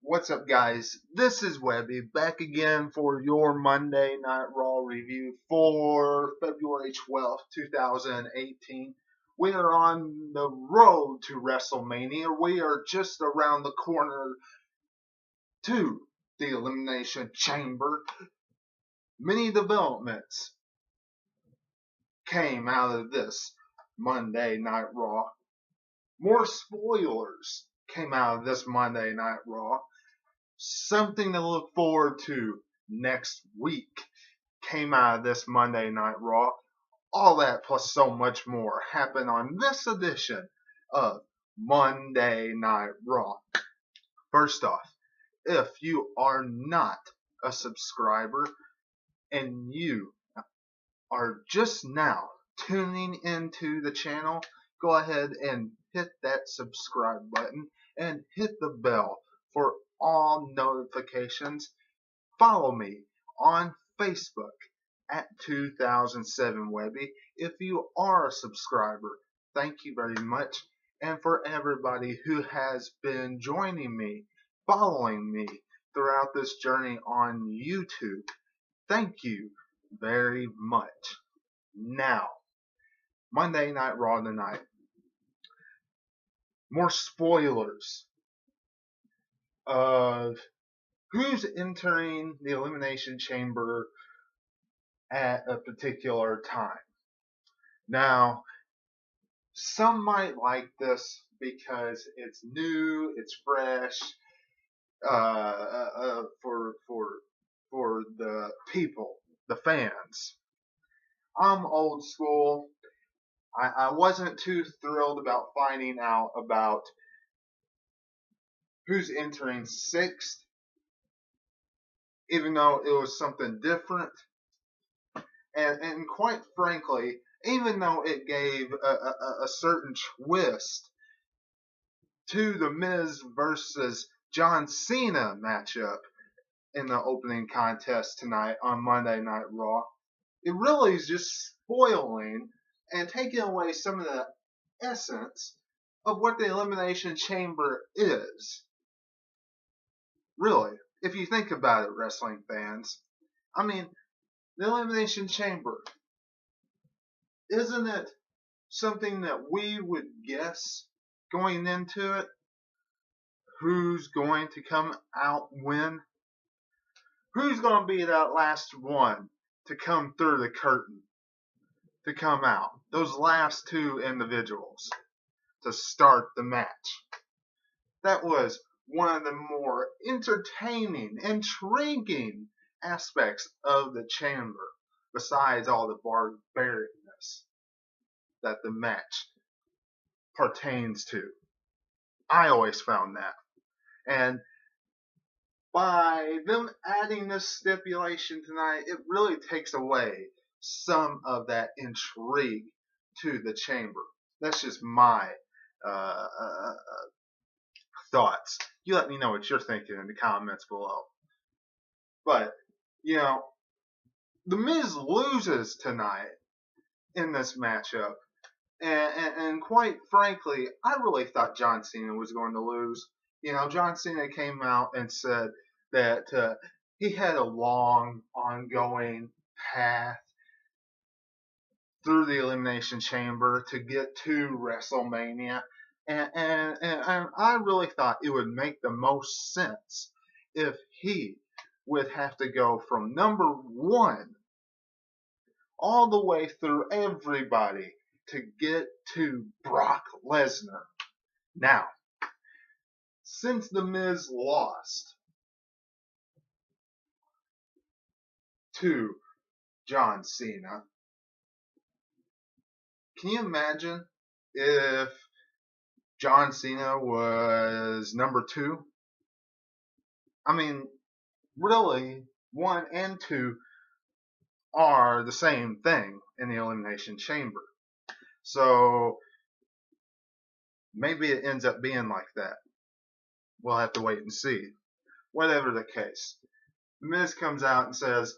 What's up, guys? This is Webby back again for your Monday Night Raw review for February 12th, 2018. We are on the road to WrestleMania. We are just around the corner to the Elimination Chamber. Many developments came out of this Monday Night Raw. More spoilers came out of this Monday Night Raw. Something to look forward to next week came out of this Monday Night Raw. All that plus so much more happened on this edition of Monday Night Raw. First off, if you are not a subscriber and you are just now tuning into the channel, go ahead and hit that subscribe button and hit the bell for all notifications. Follow me on Facebook at 2007 Webby. If you are a subscriber, thank you very much. And for everybody who has been joining me, following me throughout this journey on YouTube, thank you very much. Now, Monday Night Raw tonight. More spoilers of who's entering the Elimination Chamber at a particular time. Now, some might like this because it's new, it's fresh, for the people, the fans. I'm old school. I wasn't too thrilled about finding out about who's entering sixth, even though it was something different. And quite frankly, even though it gave a certain twist to the Miz versus John Cena matchup in the opening contest tonight on Monday Night Raw, it really is just spoiling and taking away some of the essence of what the Elimination Chamber is. Really, if you think about it, wrestling fans. I mean, the Elimination Chamber, isn't it something that we would guess going into it? Who's going to come out win? Who's going to be that last one to come through the curtain, to come out? Those last two individuals to start the match. That was one of the more entertaining, intriguing aspects of the chamber, besides all the barbaricness that the match pertains to. I always found that. And by them adding this stipulation tonight, it really takes away some of that intrigue to the chamber. That's just my thoughts. You let me know what you're thinking in the comments below. But, you know, The Miz loses tonight in this matchup. And quite frankly, I really thought John Cena was going to lose. You know, John Cena came out and said that he had a long, ongoing path through the Elimination Chamber to get to WrestleMania. And I really thought it would make the most sense if he would have to go from number one all the way through everybody to get to Brock Lesnar. Now, since The Miz lost to John Cena, can you imagine if John Cena was number two? I mean, really, 1 and 2 are the same thing in the Elimination Chamber. So maybe it ends up being like that. We'll have to wait and see. Whatever the case, The Miz comes out and says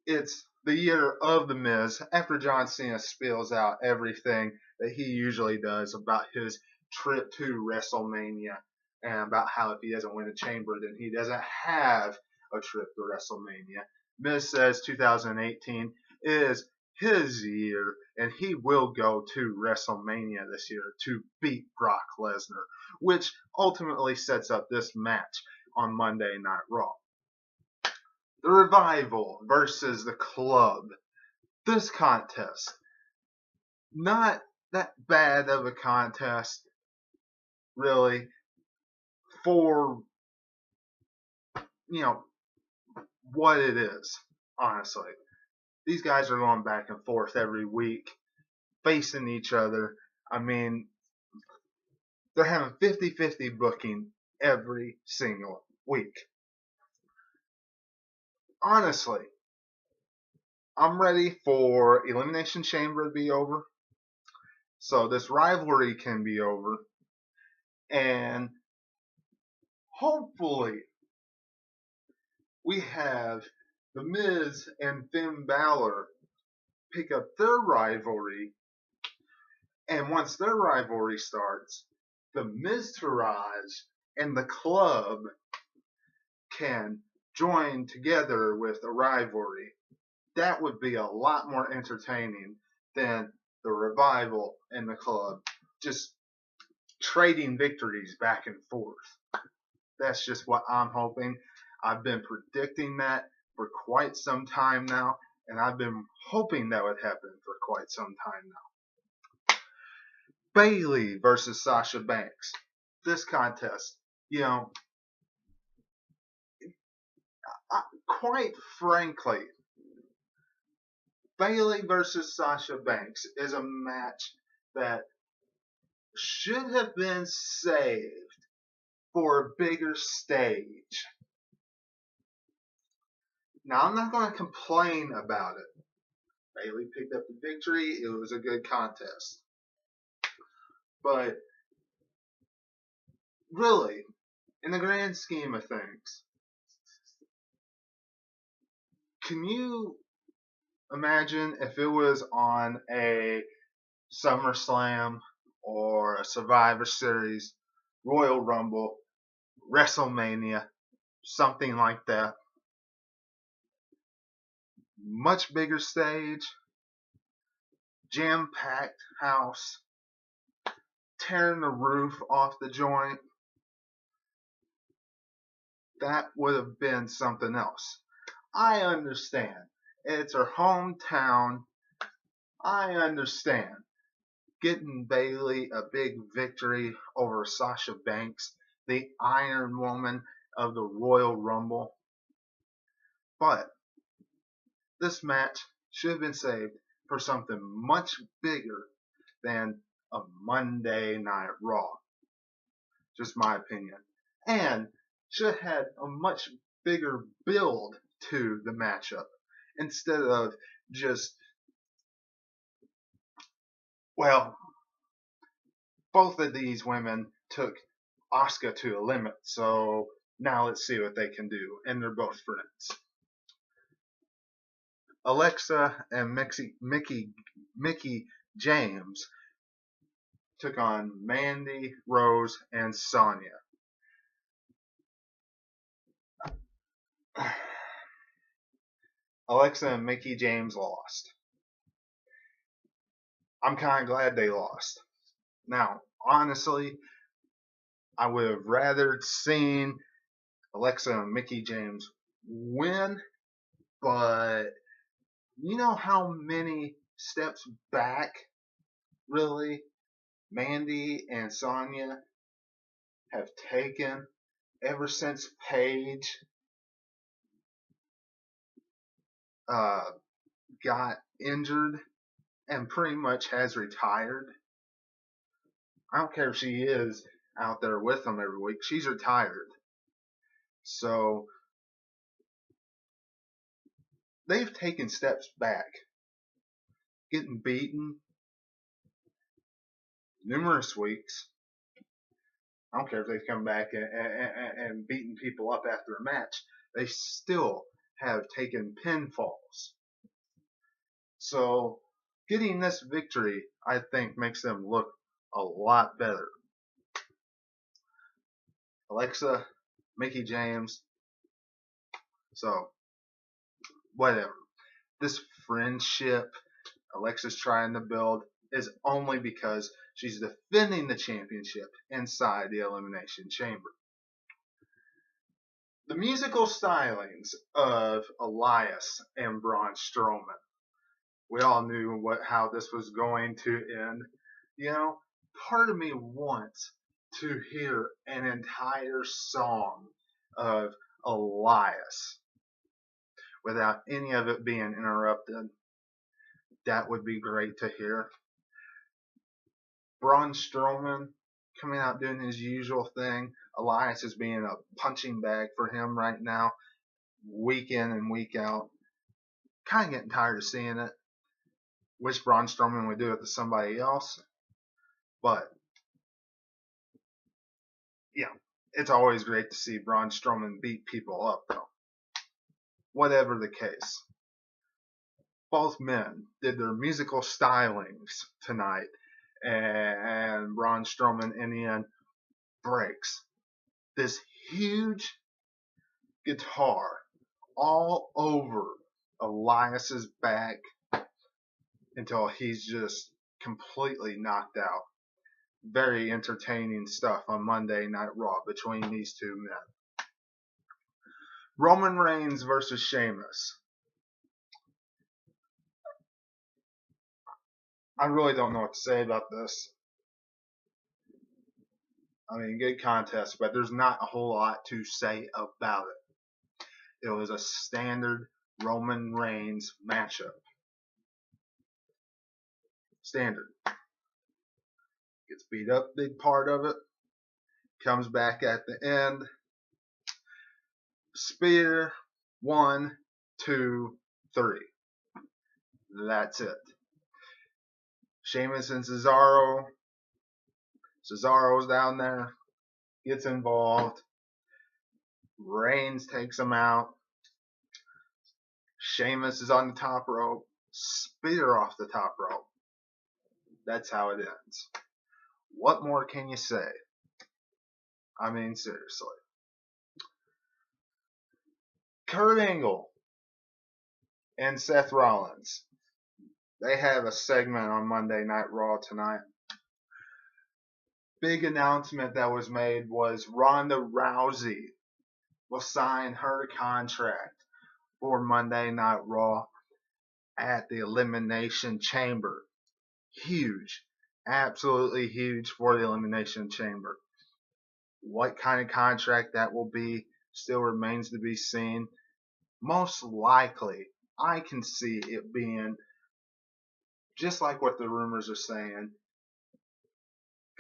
it's the year of The Miz after John Cena spills out everything that he usually does about his trip to WrestleMania. and about how if he doesn't win a chamber, then he doesn't have a trip to WrestleMania. Miz says 2018 is his year, and he will go to WrestleMania this year to beat Brock Lesnar, which ultimately sets up this match on Monday Night Raw. The Revival versus the Club. This contest, not that bad of a contest, really, for, you know, what it is, honestly. These guys are going back and forth every week, facing each other. I mean, they're having 50-50 booking every single week. Honestly, I'm ready for Elimination Chamber to be over, so this rivalry can be over, and hopefully we have The Miz and Finn Balor pick up their rivalry, and once their rivalry starts, the Miztourage and the Club can join together with a rivalry. That would be a lot more entertaining than the Revival and the Club just trading victories back and forth. That's just what I'm hoping. I've been predicting that for quite some time now, and I've been hoping that would happen for quite some time now. Bayley versus Sasha Banks. This contest, quite frankly, Bayley versus Sasha Banks is a match that should have been saved for a bigger stage. Now, I'm not going to complain about it. Bayley picked up the victory. It was a good contest. But really, in the grand scheme of things, can you imagine if it was on a SummerSlam or a Survivor Series, Royal Rumble, WrestleMania, something like that? Much bigger stage, jam-packed house, tearing the roof off the joint. That would have been something else. I understand. It's her hometown. I understand. Getting Bayley a big victory over Sasha Banks, the Iron Woman of the Royal Rumble. But this match should have been saved for something much bigger than a Monday Night Raw. Just my opinion. And should have had a much bigger build to the matchup instead of just, well, both of these women took Asuka to a limit, so now let's see what they can do. And they're both friends. Alexa and Mickie James took on Mandy, Rose, and Sonya. Alexa and Mickie James lost. I'm kind of glad they lost. Now, honestly, I would have rather seen Alexa and Mickie James win, but you know how many steps back, really, Mandy and Sonya have taken ever since Paige got injured and pretty much has retired. I don't care if she is out there with them every week. She's retired. So they've taken steps back, getting beaten numerous weeks. I don't care if they've come back and beaten people up after a match. They still have taken pinfalls. So getting this victory, I think, makes them look a lot better. Alexa, Mickie James. So, whatever. This friendship Alexa's trying to build is only because she's defending the championship inside the Elimination Chamber. The musical stylings of Elias and Braun Strowman. We all knew how this was going to end. You know, part of me wants to hear an entire song of Elias without any of it being interrupted. That would be great to hear. Braun Strowman coming out doing his usual thing. Elias is being a punching bag for him right now, week in and week out. Kind of getting tired of seeing it. Wish Braun Strowman would do it to somebody else. But, yeah, it's always great to see Braun Strowman beat people up, though. Whatever the case. Both men did their musical stylings tonight. And Braun Strowman, in the end, breaks this huge guitar all over Elias's back until he's just completely knocked out. Very entertaining stuff on Monday Night Raw between these two men. Roman Reigns versus Sheamus. I really don't know what to say about this. I mean, good contest, but there's not a whole lot to say about it. It was a standard Roman Reigns matchup. Standard. Gets beat up, big part of it. Comes back at the end. Spear, 1, 2, 3. That's it. Sheamus and Cesaro. Cesaro's down there. Gets involved. Reigns takes him out. Sheamus is on the top rope. Spear off the top rope. That's how it ends. What more can you say? I mean, seriously. Kurt Angle and Seth Rollins. They have a segment on Monday Night Raw tonight. Big announcement that was made was Ronda Rousey will sign her contract for Monday Night Raw at the Elimination Chamber. Huge. Absolutely huge for the Elimination Chamber. What kind of contract that will be still remains to be seen. Most likely, I can see it being just like what the rumors are saying,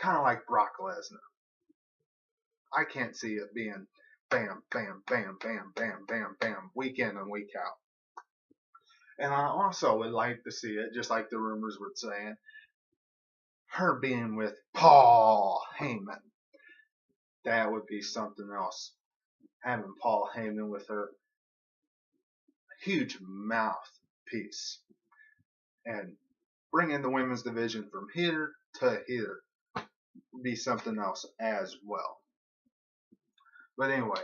kind of like Brock Lesnar. I can't see it being bam, bam, bam, bam, bam, bam, bam, week in and week out. And I also would like to see it, just like the rumors were saying, her being with Paul Heyman. That would be something else. Having Paul Heyman with her. Huge mouthpiece. And bringing the women's division from here to here would be something else as well. But anyway,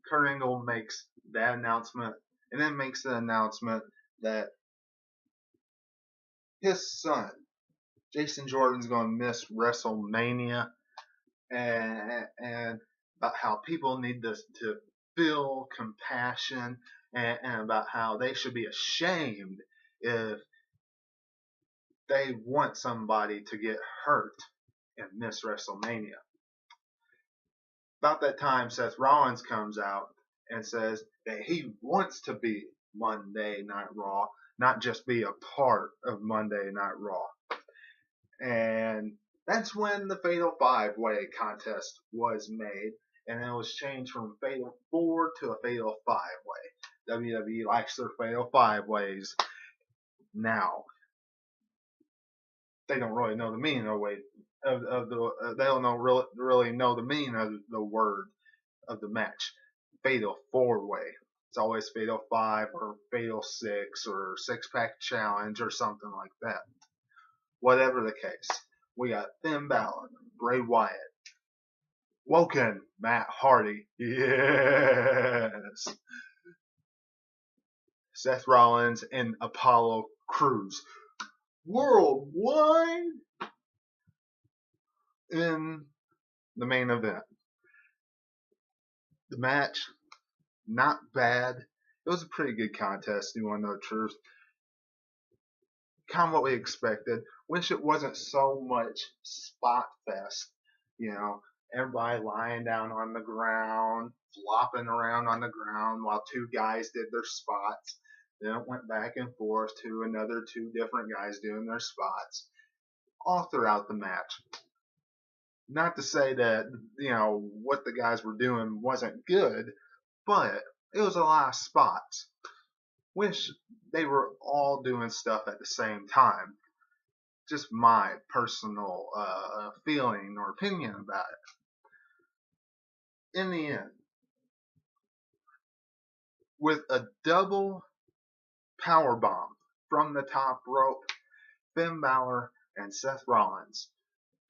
Kurt Angle makes that announcement and then makes the announcement that his son, Jason Jordan's going to miss WrestleMania and about how people need to feel compassion and about how they should be ashamed if they want somebody to get hurt and miss WrestleMania. About that time, Seth Rollins comes out and says that he wants to be Monday Night Raw, not just be a part of Monday Night Raw. And that's when the Fatal 5-Way contest was made, and it was changed from a Fatal 4 to a Fatal 5-Way. WWE likes their Fatal 5-Ways now. They don't really know the meaning of the they don't really know the meaning of the word of the match. Fatal 4-Way. It's always Fatal 5 or Fatal 6 or 6-Pack Challenge or something like that. Whatever the case, we got Finn Balor, Bray Wyatt, Woken Matt Hardy. Yes. Seth Rollins and Apollo Crews. Worldwide in the main event. The match, not bad. It was a pretty good contest, you want to know the truth. Kind of what we expected. Wish it wasn't so much spot fest. You know, everybody lying down on the ground, flopping around on the ground while two guys did their spots. Then it went back and forth to another two different guys doing their spots all throughout the match. Not to say that, what the guys were doing wasn't good, but it was a lot of spots. Wish they were all doing stuff at the same time. Just my personal feeling or opinion about it. In the end, with a double power bomb from the top rope, Finn Balor and Seth Rollins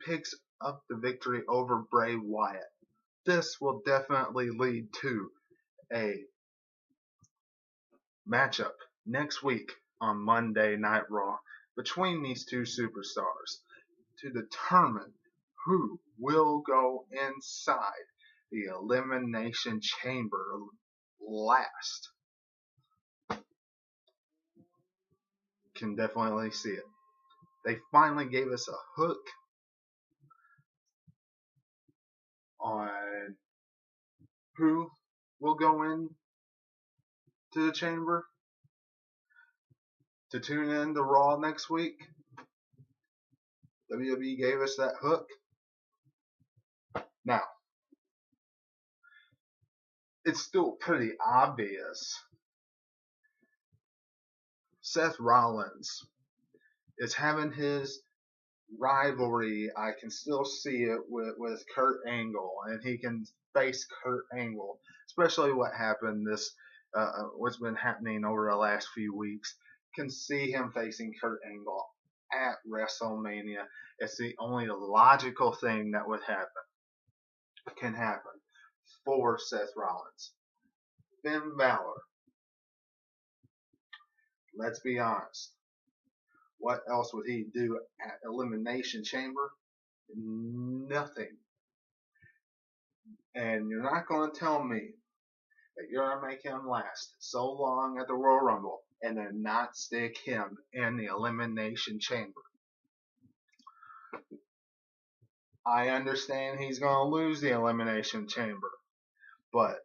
picks up the victory over Bray Wyatt. This will definitely lead to a matchup next week on Monday Night Raw between these two superstars to determine who will go inside the Elimination Chamber last. Can definitely see it. They finally gave us a hook on who will go in to the chamber to tune in to Raw next week. WWE gave us that hook. Now, it's still pretty obvious. Seth Rollins is having his rivalry. I can still see it with Kurt Angle, and he can face Kurt Angle, especially what happened what's been happening over the last few weeks. Can see him facing Kurt Angle at WrestleMania. It's the only logical thing that can happen for Seth Rollins. Finn Balor, let's be honest, what else would he do at Elimination Chamber? Nothing. And you're not going to tell me that you're going to make him last so long at the Royal Rumble and then not stick him in the Elimination Chamber. I understand he's going to lose the Elimination Chamber, but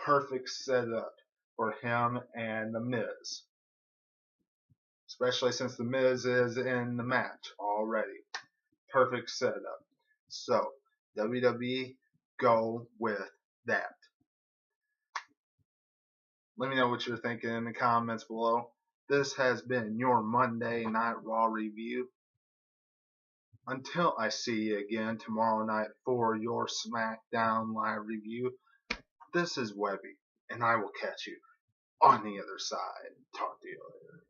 perfect setup for him and The Miz. Especially since The Miz is in the match already. Perfect setup. So, WWE, go with that. Let me know what you're thinking in the comments below. This has been your Monday Night Raw review. Until I see you again tomorrow night for your SmackDown Live review, this is Webby, and I will catch you on the other side. Talk to you later.